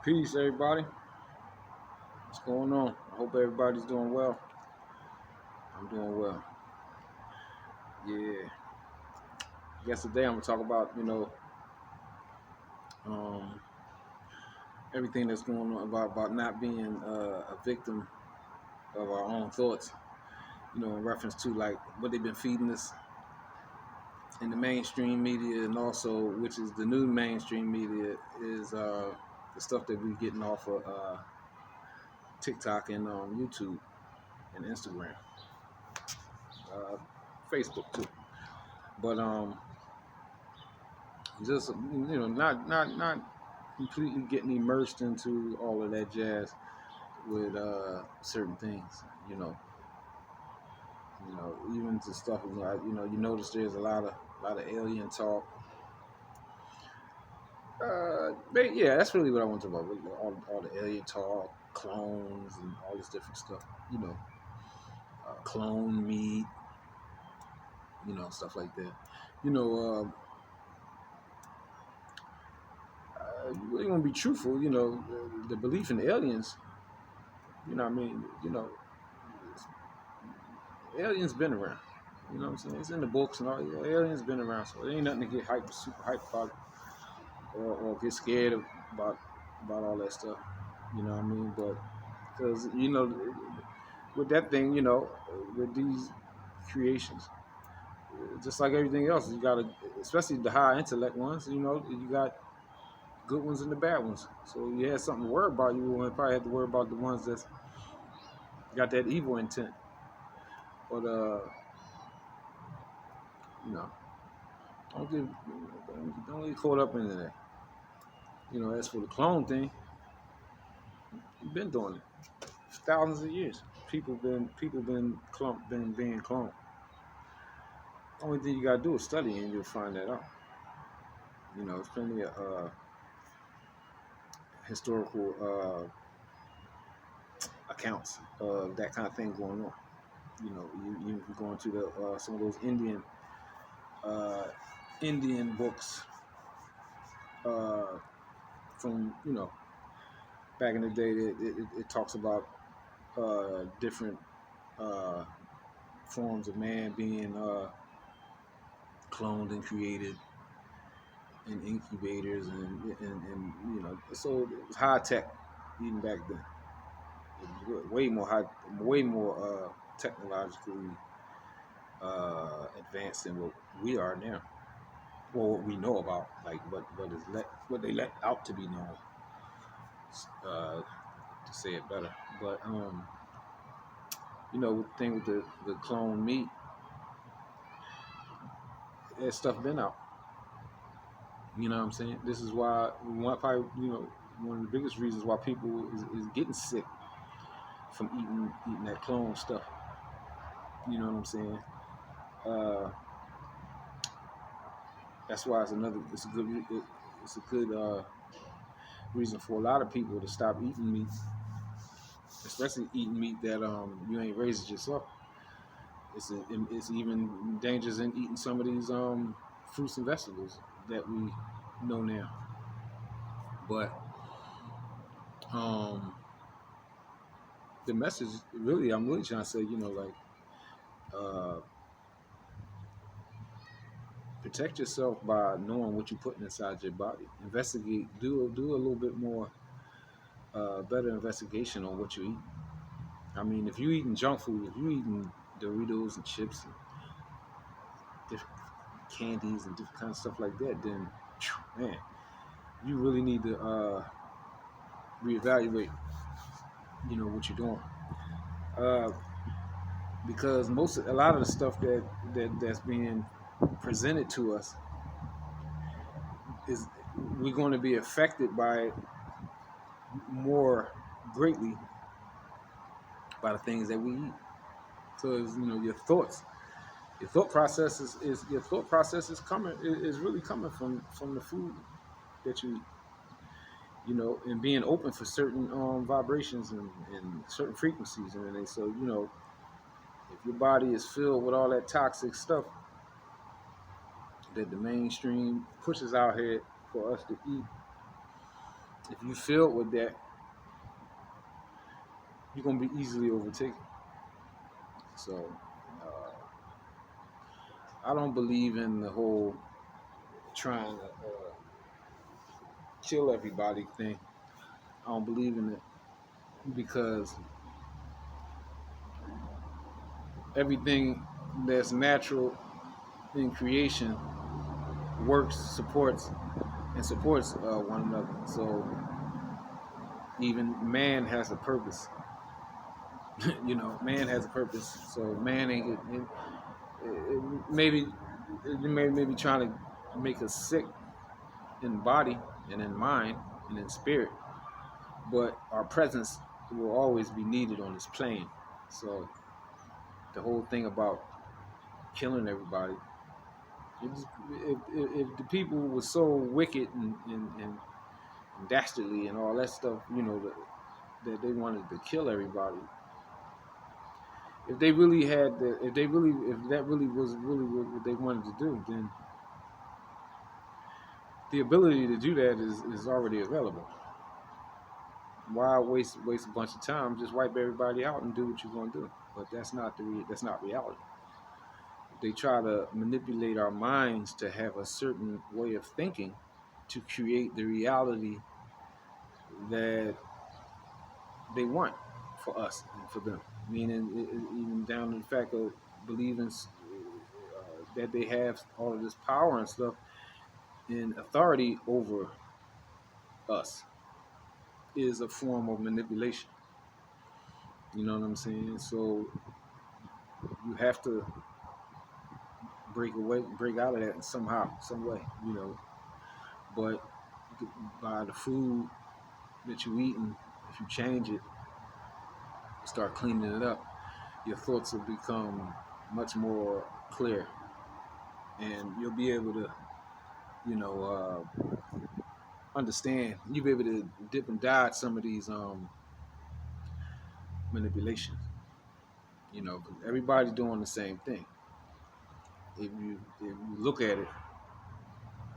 Peace, everybody. What's going on? I hope everybody's doing well. I'm doing well. Yeah. Yesterday, I'm gonna talk about um, everything that's going on about not being a victim of our own thoughts. In reference to like what they've been feeding us in the mainstream media, and also which is the new mainstream media is the stuff that we're getting off of TikTok and YouTube and Instagram, uh, Facebook too. But just not completely getting immersed into all of that jazz with certain things. Even to stuff like you notice there's a lot of alien talk. But yeah, that's really what I want to talk about. All the alien talk, clones, and all this different stuff. Clone meat, stuff like that. You know, you really want to be truthful. The belief in aliens. What I mean? Aliens been around. You know what I'm saying? It's in the books and all. Yeah, aliens been around, so there ain't nothing to get super hyped about, or get scared about all that stuff. You know what I mean? But because with that thing, with these creations, just like everything else, you got to, especially the high intellect ones. You got good ones and the bad ones. So you had something to worry about. You would probably have to worry about the ones that's got that evil intent. But you know, don't get caught up into that. As for the clone thing, you've been doing it thousands of years. People been being cloned. Only thing you gotta do is study, and you'll find that out. There's plenty of historical accounts of that kind of thing going on. You go into the some of those uh, Indian books uh, from back in the day. It talks about different uh, forms of man being cloned and created in incubators and so it was high tech even back then. It was way more technologically advanced than what we are now, or what we know about, like what they let out to be known, to say it better. But the thing with the clone meat, that stuff been out. You know what I'm saying? This is why probably one of the biggest reasons why people is getting sick from eating that clone stuff. You know what I'm saying? Uh, that's why it's a good reason for a lot of people to stop eating meat, especially eating meat that you ain't raised yourself. It's even dangerous in eating some of these fruits and vegetables that we know now. But the message really, I'm really trying to say, like uh, protect yourself by knowing what you're putting inside your body. Investigate, do a little bit more, better investigation on what you eat. I mean, if you eating junk food, if you eating Doritos and chips and different candies and different kind of stuff like that, then man, you really need to reevaluate. What you're doing, uh, because a lot of the stuff that's being presented to us is we're going to be affected by it more greatly by the things that we eat. Because your thought process is coming is really coming from the food that you eat. And being open for certain vibrations and certain frequencies, and they so if your body is filled with all that toxic stuff that the mainstream pushes out here for us to eat, If you filled with that, you're gonna be easily overtaken. So I don't believe in the whole trying to kill everybody thing. I don't believe in it because everything that's natural in creation works, supports one another. So even man has a purpose. Man has a purpose. So man ain't maybe maybe trying to make us sick in body and in mind and in spirit, but our presence will always be needed on this plane. So the whole thing about killing everybody, if the people were so wicked and dastardly and all that stuff, that they wanted to kill everybody. If they really had if that really was really what they wanted to do, then the ability to do that is already available. Why waste a bunch of time? Just wipe everybody out and do what you're gonna do. But that's not reality. They try to manipulate our minds to have a certain way of thinking to create the reality that they want for us and for them. Meaning, even down to the fact of believing that they have all of this power and stuff and authority over us is a form of manipulation. You know what I'm saying? So you have to break out of that somehow, some way. But by the food that you eating, if you change it, start cleaning it up, your thoughts will become much more clear, and you'll be able to, understand. You'll be able to dip and dodge some of these manipulations. Everybody's doing the same thing. If you look at it,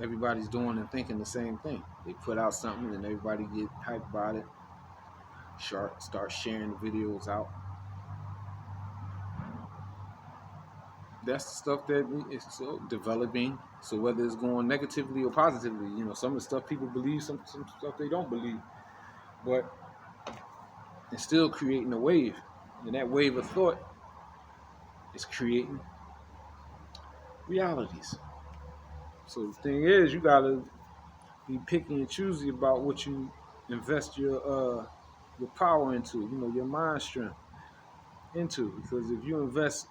everybody's doing and thinking the same thing. They put out something and everybody get hyped about it. Start sharing the videos out. That's the stuff that is so developing. So whether it's going negatively or positively, some of the stuff people believe, some stuff they don't believe, but it's still creating a wave, and that wave of thought is creating realities. So the thing is, you gotta be picky and choosy about what you invest your power into, your mind strength into. Because if you invest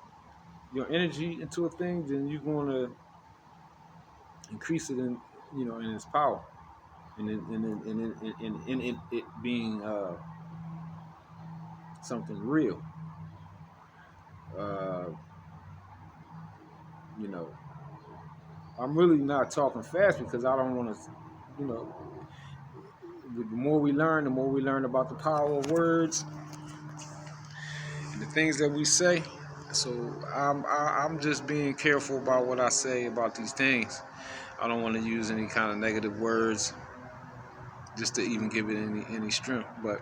your energy into a thing, then you're going to increase it in its power, and in it being something real. Uh, you know, I'm really not talking fast because I don't want to, you know. The more we learn, about the power of words and the things that we say. So I'm just being careful about what I say about these things. I don't want to use any kind of negative words just to even give it any strength. But